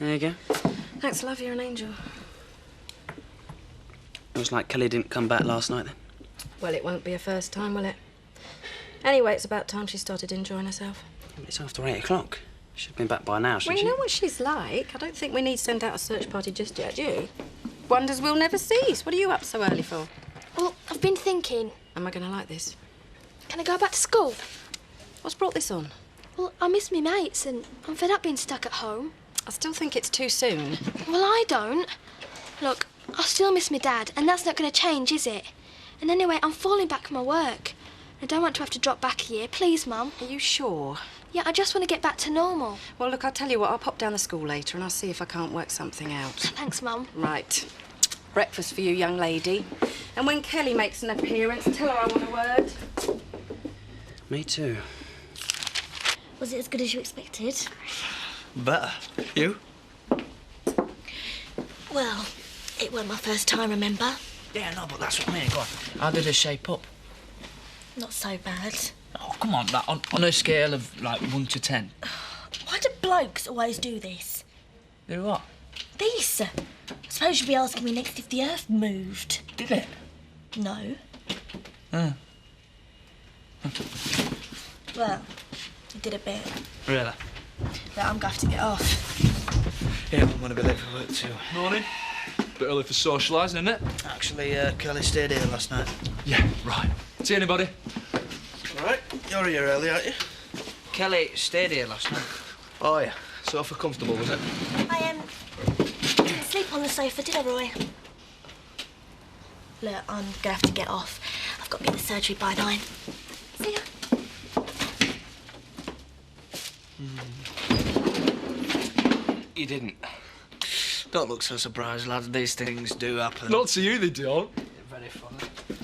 There you go. Thanks, love. You're an angel. Looks like Kelly didn't come back last night, then. Well, it won't be a first time, will it? Anyway, it's about time she started enjoying herself. It's after 8 o'clock. She'd have been back by now, shouldn't Well, she? you know what she's like. I don't think we need to send out a search party just yet, do you? Wonders will never cease. What are you up so early for? Well, I've been thinking. Am I going to like this? Can I go back to school? What's brought this on? Well, I miss me mates and I'm fed up being stuck at home. I still think it's too soon. Well, I don't. Look, I still miss my dad, and that's not going to change, is it? And anyway, I'm falling back from my work. I don't want to have to drop back a year. Please, Mum. Are you sure? Yeah, I just want to get back to normal. Well, look, I'll tell you what. I'll pop down to school later and I'll see if I can't work something out. Thanks, Mum. Right. Breakfast for you, young lady. And when Kelly makes an appearance, tell her I want a word. Me too. Was it as good as you expected? Better. You? Well, it weren't my first time, remember? Yeah, no, but that's what I mean. Go on. How did it shape up? Not so bad. Oh, come on, like, on a scale of, like, 1 to 10. Why do blokes always do this? Do what? This. I suppose you'll be asking me next if the earth moved. Did it? No. Oh. Well, it did a bit. Really? But I'm going to have to get off. Yeah, I'm going to be late for work too. Morning. Bit early for socialising, isn't it? Actually, Kelly stayed here last night. Yeah, right. See anybody? All right, you're here early, aren't you? Kelly stayed here last night. Oh, yeah. Sofa comfortable, was it? I didn't sleep on the sofa, did I, Roy? Look, I'm going to have to get off. I've got to be in the surgery by 9. See ya. You didn't. Don't look so surprised, lads. These things do happen. Not to you, they don't. Very funny.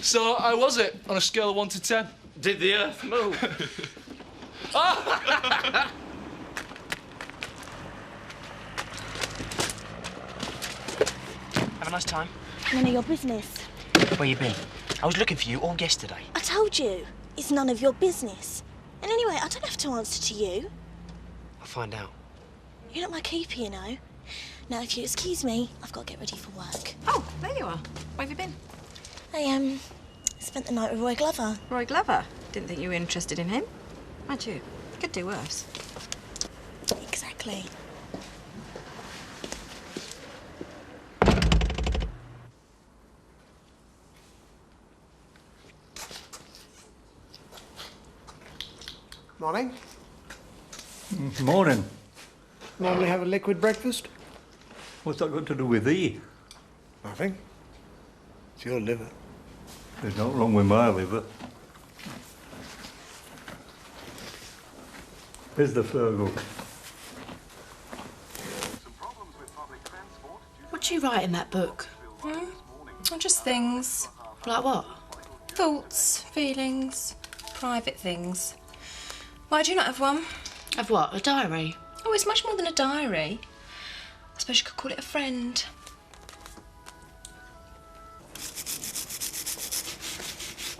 So, how was it on a scale of 1 to 10? Did the earth move? Have a nice time. None of your business. Where you been? I was looking for you all yesterday. I told you, it's none of your business. And anyway, I don't have to answer to you. I'll find out. You're not my keeper, you know. Now, if you excuse me, I've got to get ready for work. Oh, there you are. Where have you been? I spent the night with Roy Glover. Roy Glover. Didn't think you were interested in him. Mind you, could do worse. Exactly. Morning. Morning. Normally have a liquid breakfast? What's that got to do with thee? Nothing. It's your liver. There's nothing wrong with my liver. Here's the Fergal. What do you write in that book? Just things. Like what? Thoughts, feelings, private things. Why do you not have one? Of what? A diary? Oh, it's much more than a diary. I suppose you could call it a friend.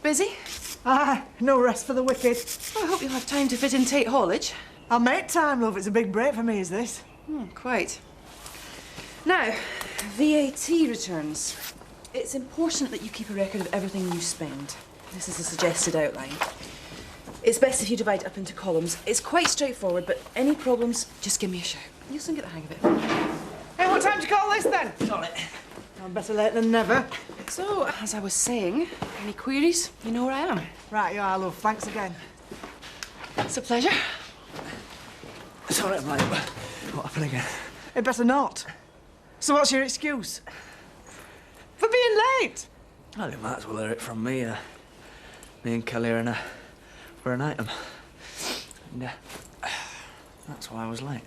Busy? Aye, no rest for the wicked. I hope you'll have time to fit in Tate Haulage. I'll make time, love. It's a big break for me, is this? Quite. Now, VAT returns. It's important that you keep a record of everything you spend. This is a suggested outline. It's best if you divide it up into columns. It's quite straightforward, but any problems, just give me a shout. You'll soon get the hang of it. Hey, what time do you call this, then? Got it. I'm better late than never. So, as I was saying, any queries, you know where I am. Right, you are, love. Thanks again. It's a pleasure. Sorry, I'm late, but what happened again? It better not. So what's your excuse? For being late? Well, you might as well hear it from me. Me and Kelly are we're an item. And that's why I was late.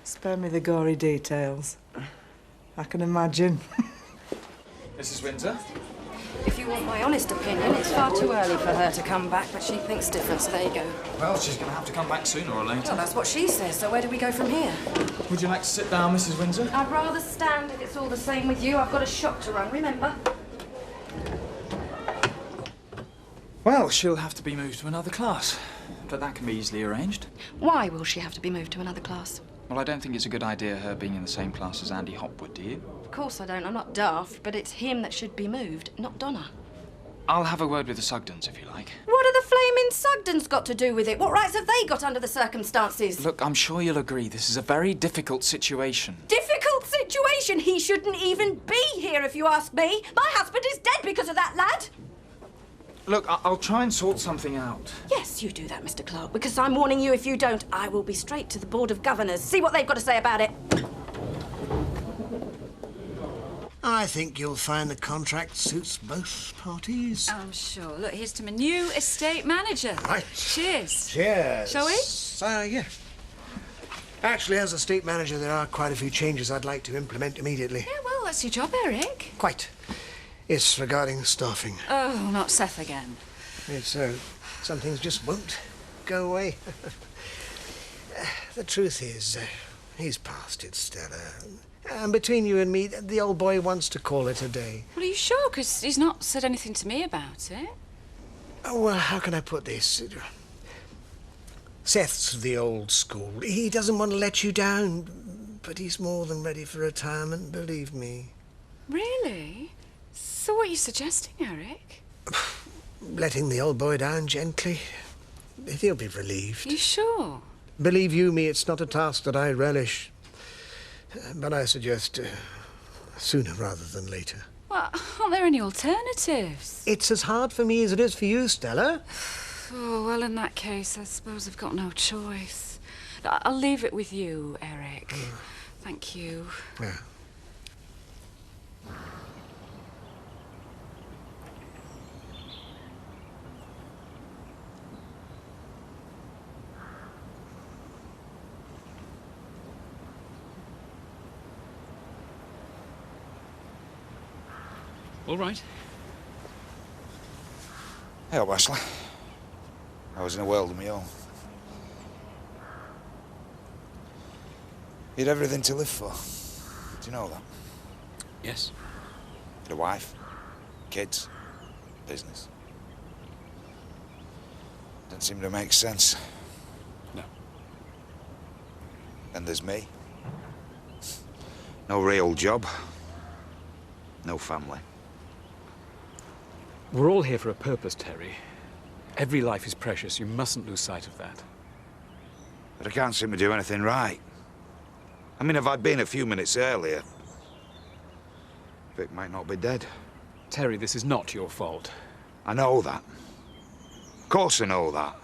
Spare me the gory details. I can imagine. Mrs. Windsor? If you want my honest opinion, it's far too early for her to come back, but she thinks different, so there you go. Well, she's going to have to come back sooner or later. Well, that's what she says, so where do we go from here? Would you like to sit down, Mrs. Windsor? I'd rather stand if it's all the same with you. I've got a shop to run, remember? Well, she'll have to be moved to another class, but that can be easily arranged. Why will she have to be moved to another class? Well, I don't think it's a good idea her being in the same class as Andy Hopwood, do you? Of course I don't. I'm not daft, but it's him that should be moved, not Donna. I'll have a word with the Sugdens, if you like. What have the flaming Sugdens got to do with it? What rights have they got under the circumstances? Look, I'm sure you'll agree this is a very difficult situation. Difficult situation? He shouldn't even be here, if you ask me. My husband is dead because of that lad. Look, I'll try and sort something out. Yes, you do that, Mr. Clark, because I'm warning you, if you don't, I will be straight to the Board of Governors. See what they've got to say about it. I think you'll find the contract suits both parties. I'm sure. Look, here's to my new estate manager. Right. Cheers. Cheers. Shall we? Yeah. Actually, as estate manager, there are quite a few changes I'd like to implement immediately. Yeah, well, that's your job, Eric. Quite. It's regarding staffing. Oh, not Seth again. It's some things just won't go away. The truth is, he's past it, Stella. And between you and me, the old boy wants to call it a day. Well, are you sure? Because he's not said anything to me about it. Oh, well, how can I put this? Seth's the old school. He doesn't want to let you down, but he's more than ready for retirement, believe me. Really? So what are you suggesting, Eric? Letting the old boy down gently. He'll be relieved. You sure? Believe you me, it's not a task that I relish. But I suggest sooner rather than later. Well, aren't there any alternatives? It's as hard for me as it is for you, Stella. Oh, well, in that case, I suppose I've got no choice. I'll leave it with you, Eric. Thank you. Yeah. All right. Hey, up, Ashley. I was in a world of my own. You had everything to live for. Do you know that? Yes. You had a wife, kids, business. Doesn't seem to make sense. No. And there's me. No real job. No family. We're all here for a purpose, Terry. Every life is precious. You mustn't lose sight of that. But I can't seem to do anything right. I mean, if I'd been a few minutes earlier, Vic might not be dead. Terry, this is not your fault. I know that. Of course I know that.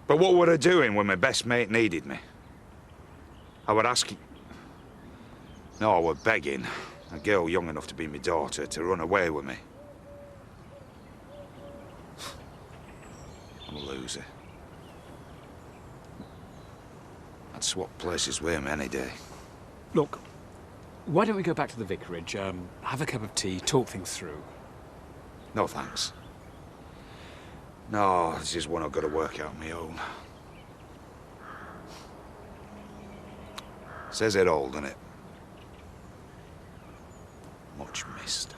But what were I doing when my best mate needed me? I were asking... No, I were begging a girl young enough to be my daughter to run away with me. I'm a loser. I'd swap places with him any day. Look, why don't we go back to the vicarage, have a cup of tea, talk things through? No, thanks. No, this is one I've got to work out on my own. Says it all, doesn't it? Much missed.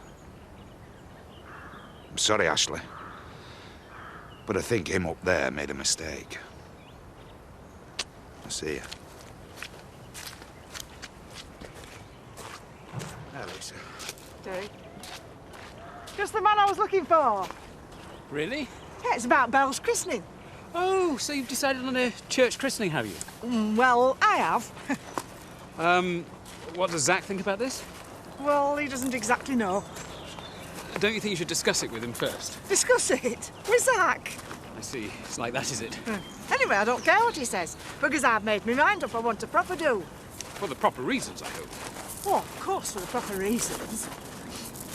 I'm sorry, Ashley. But I think him up there made a mistake. I'll see you. There, Lisa. Derek. Just the man I was looking for. Really? Yeah, it's about Belle's christening. Oh, so you've decided on a church christening, have you? Well, I have. What does Zach think about this? Well, he doesn't exactly know. Don't you think you should discuss it with him first? Discuss it with Zach. I see. It's like that, is it? Anyway, I don't care what he says, because I've made my mind up I want a proper do. For the proper reasons, I hope. Oh, of course, for the proper reasons.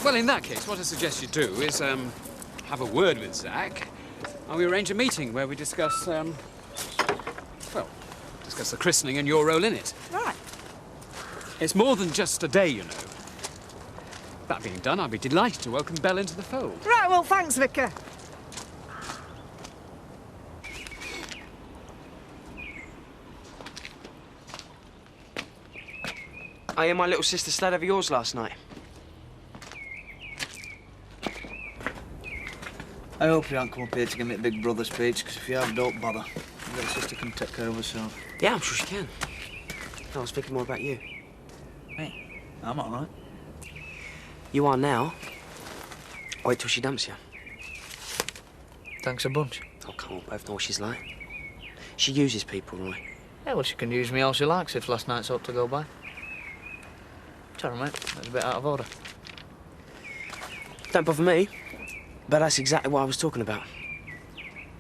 Well, in that case, what I suggest you do is, have a word with Zach, and we arrange a meeting where we discuss, discuss the christening and your role in it. Right. It's more than just a day, you know. That being done, I'd be delighted to welcome Belle into the fold. Right, well, thanks, Vicar. I hear my little sister slid over yours last night. I hope you don't come up here to give me a big brother speech, because if you have, don't bother. Your little sister can take care of herself. Yeah, I'm sure she can. I was thinking more about you. Me? I'm all right. You are now. Wait till she dumps you. Thanks a bunch. Oh, come on, both know what she's like. She uses people, Roy. Yeah, well, she can use me all she likes if last night's ought to go by. Sorry, mate. That's a bit out of order. Don't bother me. But that's exactly what I was talking about.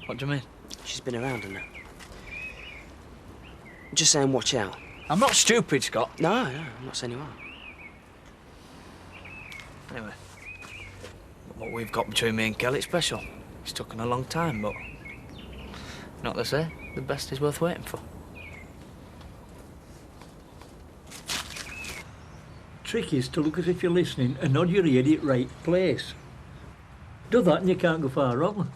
What do you mean? She's been around, hasn't it? Just saying, watch out. I'm not stupid, Scott. No, I'm not saying you are. Anyway, what we've got between me and Kelly's special. It's taken a long time, but not to say, the best is worth waiting for. Trick is to look as if you're listening and nod your head at right place. Do that and you can't go far wrong.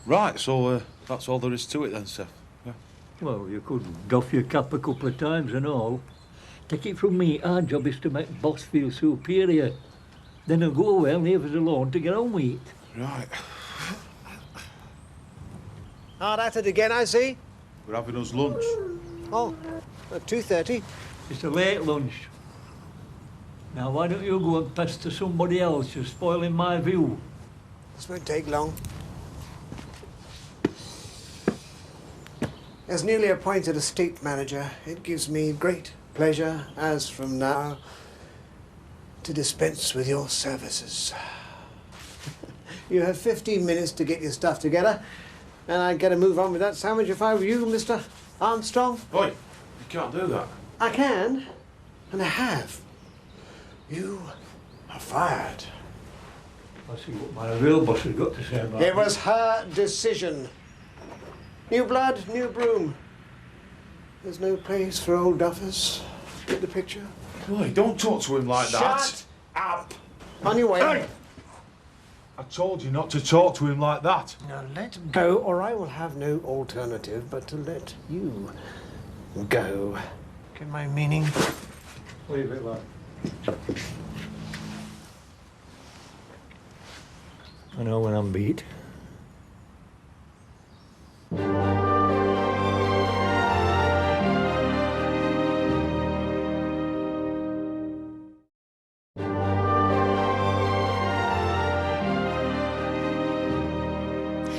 Right, so that's all there is to it then, Seth. Yeah. Well, you could doff your cap a couple of times and all. Take it from me, our job is to make boss feel superior. Then he'll go away and leave us alone to get on with it. Right. Hard at it again, I see. We're having us lunch. Oh, at 2:30. It's a late lunch. Now, why don't you go and pester somebody else? You're spoiling my view. This won't take long. As newly appointed estate manager, it gives me great pleasure, as from now, to dispense with your services. You have 15 minutes to get your stuff together, and I'd get a move on with that sandwich if I were you, Mr. Armstrong. Oi, you can't do that. I can, and I have. You are fired. I see what my real boss has got to say about It was her decision. New blood, new broom. There's no place for old duffers. Get the picture? Oi, don't talk to him like that. Shut up! On your way. Hey! I told you not to talk to him like that. Now let go, or I will have no alternative but to let you go. Get my meaning? Leave it like. I know when I'm beat.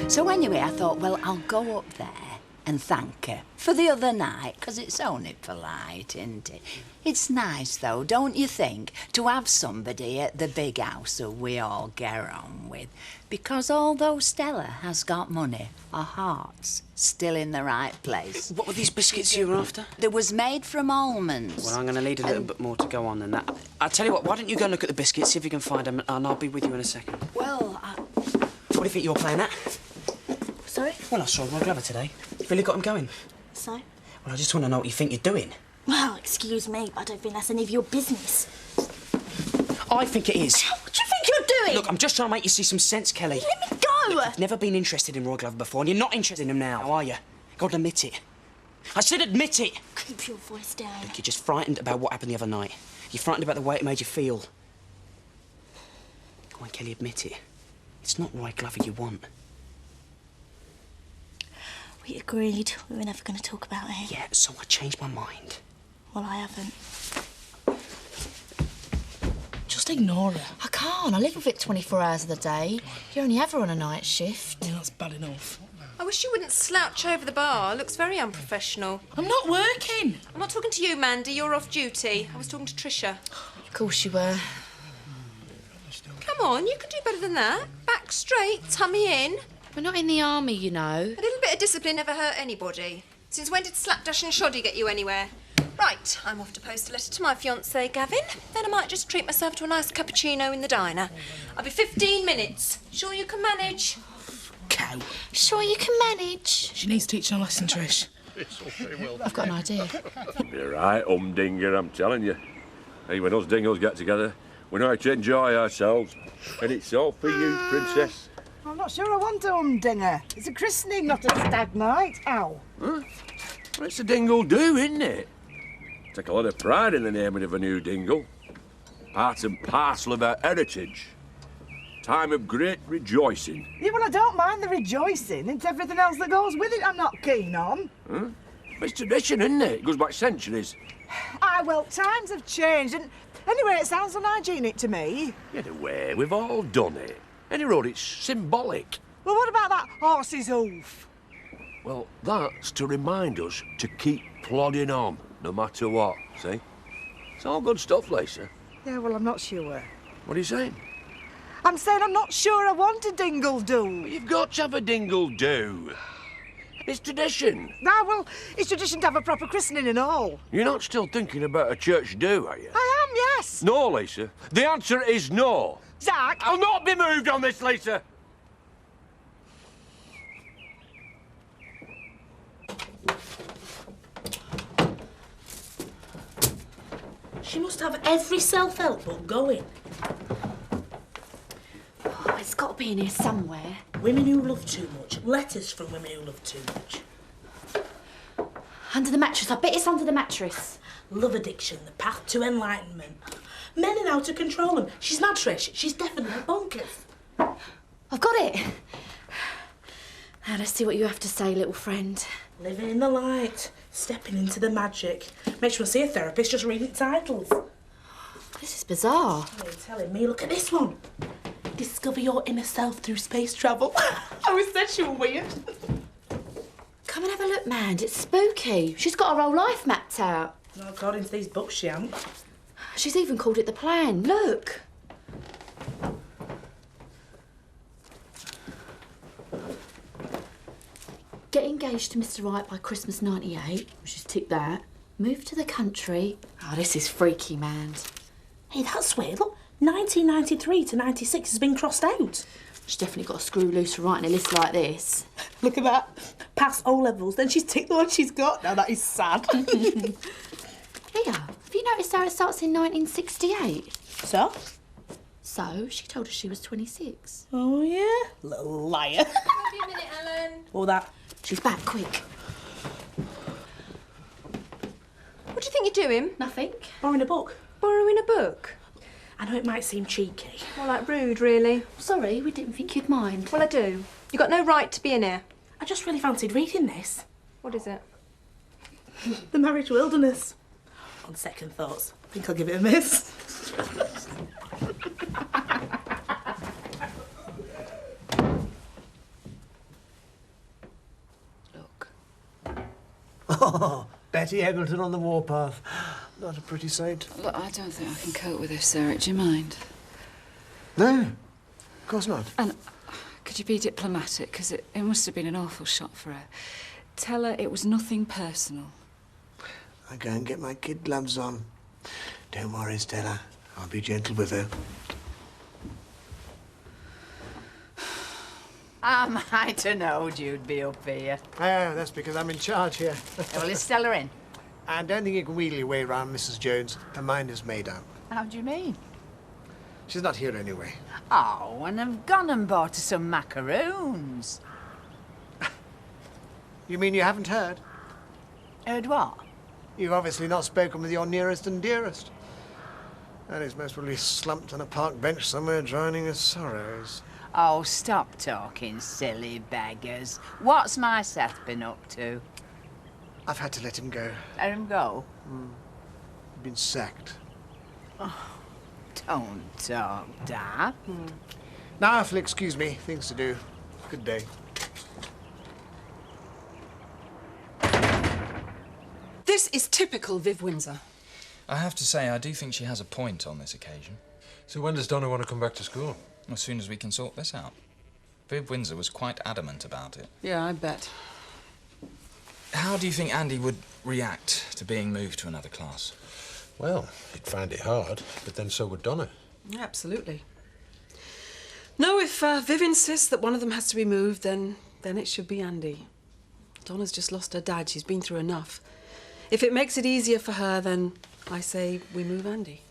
So anyway, I thought, well, I'll go up there and thank her for the other night, 'cause it's only polite, isn't it? It's nice, though, don't you think, to have somebody at the big house who we all get on with. Because although Stella has got money, her heart's still in the right place. What were these biscuits you were after? They was made from almonds. Well, I'm going to need a little bit more to go on than that. I'll tell you what, why don't you go and look at the biscuits, see if you can find them, and I'll be with you in a second. Well, What do you think you're playing at? Sorry? Well, I saw Roy Glover today. Really got him going. So? Well, I just want to know what you think you're doing. Well, excuse me, but I don't think that's any of your business. I think it is. What do you think you're doing? Look, I'm just trying to make you see some sense, Kelly. Let me go! Look, you've never been interested in Roy Glover before, and you're not interested in him now, are you? God, admit it. I said admit it! Keep your voice down. Look, you're just frightened about what happened the other night. You're frightened about the way it made you feel. Go on, Kelly, admit it. It's not Roy Glover you want. We agreed we were never going to talk about it. Yeah, so I changed my mind. Well, I haven't. Just ignore her. I can't. I live with it 24 hours of the day. You only ever on a night shift. Yeah, that's bad enough. I wish you wouldn't slouch over the bar. Looks very unprofessional. I'm not working. I'm not talking to you, Mandy. You're off duty. I was talking to Tricia. Of course you were. Come on, you can do better than that. Back straight, tummy in. We're not in the army, you know. A little bit of discipline never hurt anybody. Since when did slapdash and shoddy get you anywhere? Right, I'm off to post a letter to my fiancé, Gavin. Then I might just treat myself to a nice cappuccino in the diner. I'll be 15 minutes. Sure you can manage? Cow. Sure you can manage? She needs teaching a lesson, Trish. I've got an idea. You're right, Dinger, I'm telling you. Hey, when us dingles get together, we know how to enjoy ourselves. And it's all for you, Princess. I'm not sure I want a humdinger. It's a christening, not a stag night. Ow. Huh? Well, it's a dingle do, isn't it? Take a lot of pride in the naming of a new dingle. Part and parcel of our heritage. Time of great rejoicing. Yeah, well, I don't mind the rejoicing. It's everything else that goes with it I'm not keen on. Huh? It's tradition, isn't it? It goes back centuries. Aye, well, times have changed, and anyway, it sounds unhygienic to me. Get away, we've all done it. Any road, it's symbolic. Well, what about that horse's hoof? Well, that's to remind us to keep plodding on, no matter what, see? It's all good stuff, Lisa. Yeah, well, I'm not sure. What are you saying? I'm saying I'm not sure I want a dingle-do. You've got to have a dingle-do. It's tradition. Ah, well, it's tradition to have a proper christening and all. You're not still thinking about a church do, are you? I am, yes. No, Lisa. The answer is no. Zach! I'll not be moved on this, Lisa. She must have every self-help book going. Oh, it's got to be in here somewhere. Women who love too much. Letters from women who love too much. Under the mattress. I bet it's under the mattress. Love addiction, the path to enlightenment. Men and how to control them. She's mad, Trish. She's definitely bonkers. I've got it. Now let's see what you have to say, little friend. Living in the light, stepping into the magic. Makes you want to see a therapist just reading titles. This is bizarre. Oh, you're telling me, look at this one. Discover your inner self through space travel. I always said she was weird. Come and have a look, man. It's spooky. She's got her whole life mapped out. No, according to these books, she hasn't. She's even called it the plan. Look. Get engaged to Mr. Right by Christmas '98. She's ticked that. Move to the country. Oh, this is freaky, man. Hey, that's weird. Look, 1993 to 96 has been crossed out. She's definitely got a screw loose for writing a list like this. Look at that. Pass O-levels, then she's ticked the one she's got. Now that is sad. Here, have you noticed how it starts in 1968? So? So, she told us she was 26. Oh, yeah? Little liar. Give me a minute, Ellen. All that. She's back, quick. What do you think you're doing? Nothing. Borrowing a book. Borrowing a book? I know it might seem cheeky. More like rude, really. Sorry, we didn't think you'd mind. Well, I do. You've got no right to be in here. I just really fancied reading this. What is it? The Marriage Wilderness. On second thoughts, I think I'll give it a miss. Oh, Betty Eggleton on the warpath. Not a pretty sight. Look, I don't think I can cope with this, Eric. Do you mind? No, of course not. And could you be diplomatic? Because it must have been an awful shock for her. Tell her it was nothing personal. I go and get my kid gloves on. Don't worry, Stella. I'll be gentle with her. Am I to know you'd be up here? Oh, that's because I'm in charge here. Well, is Stella in? I don't think you can wheedle your way round Mrs. Jones. Her mind is made up. How do you mean? She's not here anyway. Oh, and I've gone and bought her some macaroons. You mean you haven't heard? Heard what? You've obviously not spoken with your nearest and dearest. And he's most probably slumped on a park bench somewhere drowning his sorrows. Oh, stop talking, silly beggars. What's my Seth been up to? I've had to let him go. Let him go? He's been sacked. Oh, don't talk, Dad. Now, if you'll excuse me, things to do. Good day. This is typical Viv Windsor. I have to say, I do think she has a point on this occasion. So when does Donna want to come back to school? As soon as we can sort this out. Viv Windsor was quite adamant about it. Yeah, I bet. How do you think Andy would react to being moved to another class? Well, he'd find it hard, but then so would Donna. Absolutely. No, if Viv insists that one of them has to be moved, then it should be Andy. Donna's just lost her dad. She's been through enough. If it makes it easier for her, then I say we move Andy.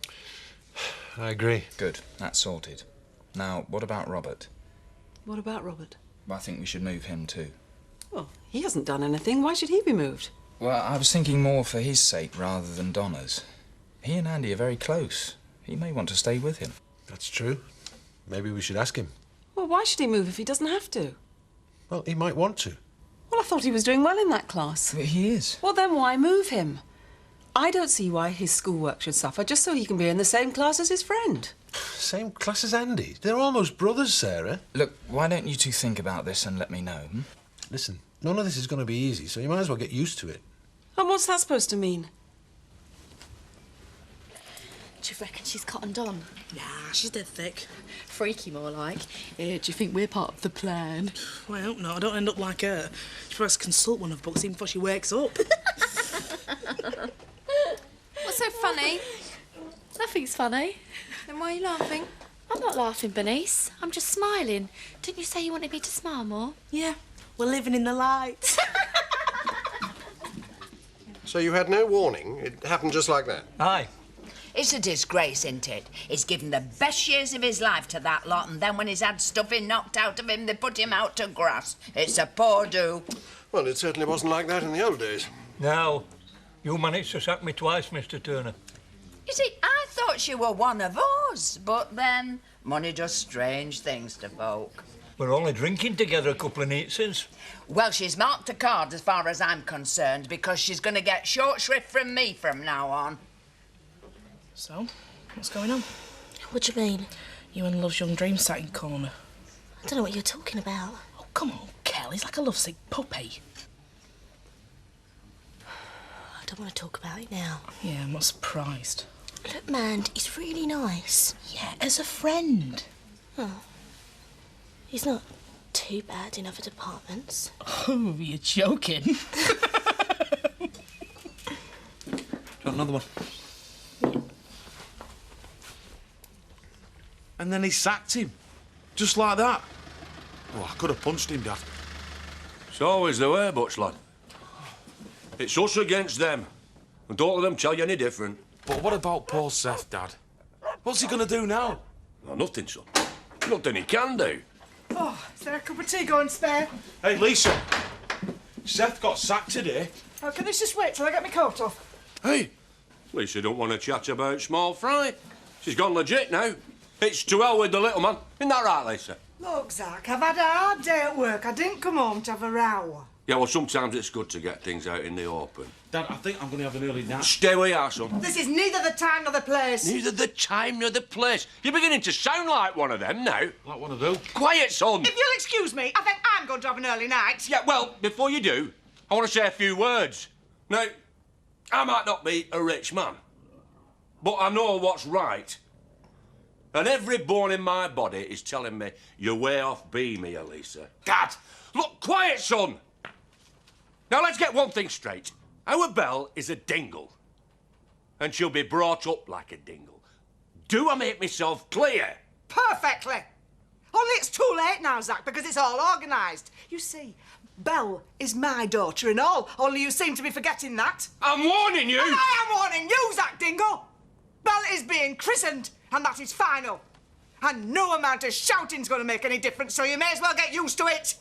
I agree. Good. That's sorted. Now, what about Robert? What about Robert? Well, I think we should move him too. Well, he hasn't done anything. Why should he be moved? Well, I was thinking more for his sake rather than Donna's. He and Andy are very close. He may want to stay with him. That's true. Maybe we should ask him. Well, why should he move if he doesn't have to? Well, he might want to. Well, I thought he was doing well in that class. But he is. Well, then why move him? I don't see why his schoolwork should suffer just so he can be in the same class as his friend. Same class as Andy? They're almost brothers, Sarah. Look, why don't you two think about this and let me know, hmm? Listen, none of this is going to be easy, so you might as well get used to it. And what's that supposed to mean? Do you reckon she's cottoned on? Nah, she's dead thick. Freaky, more like. Do you think we're part of the plan? Well, I hope not. I don't end up like her. She tries to consult one of books even before she wakes up. What's so funny? Nothing's funny. Then why are you laughing? I'm not laughing, Bernice. I'm just smiling. Didn't you say you wanted me to smile more? Yeah, we're living in the light. So you had no warning? It happened just like that? Aye. It's a disgrace, isn't it? He's given the best years of his life to that lot, and then when he's had stuffing knocked out of him, they put him out to grass. It's a poor do. Well, it certainly wasn't like that in the old days. Now, you managed to sack me twice, Mr. Turner. You see, I thought you were one of us, but then money does strange things to folk. We're only drinking together a couple of nights since. Well, she's marked a card as far as I'm concerned, because she's going to get short shrift from me from now on. So, what's going on? What do you mean? You and Love's Young Dream sat in corner. I don't know what you're talking about. Oh, come on, Kel. He's like a lovesick puppy. I don't want to talk about it now. Yeah, I'm not surprised. Look, man, he's really nice. Yeah, as a friend. Oh. He's not too bad in other departments. Oh, you're joking. Got another one. And then he sacked him. Just like that. Oh, I could have punched him, Dad. It's always the way, Butch, lad. It's us against them. And don't let them tell you any different. But what about poor Seth, Dad? What's he going to do now? Well, nothing, son. Nothing he can do. Oh, is there a cup of tea going spare? Hey, Lisa. Seth got sacked today. Oh, can this just wait till I get my coat off? Hey, Lisa don't want to chat about small fry. She's gone legit now. It's to hell with the little man. Isn't that right, Lisa? Look, Zach, I've had a hard day at work. I didn't come home to have a row. Yeah, well, sometimes it's good to get things out in the open. Dad, I think I'm going to have an early nap. Stay where you are, son. This is neither the time nor the place. Neither the time nor the place. You're beginning to sound like one of them now. Like one of those? Quiet, son. If you'll excuse me, I think I'm going to have an early night. Yeah, well, before you do, I want to say a few words. Now, I might not be a rich man, but I know what's right. And every bone in my body is telling me you're way off beam here, Lisa. Dad! Look, quiet, son! Now, let's get one thing straight. Our Belle is a dingle. And she'll be brought up like a dingle. Do I make myself clear? Perfectly. Only it's too late now, Zach, because it's all organised. You see, Belle is my daughter and all, only you seem to be forgetting that. I'm warning you! And I am warning you, Zach Dingle! Belle is being christened, and that is final. And no amount of shouting's going to make any difference, so you may as well get used to it.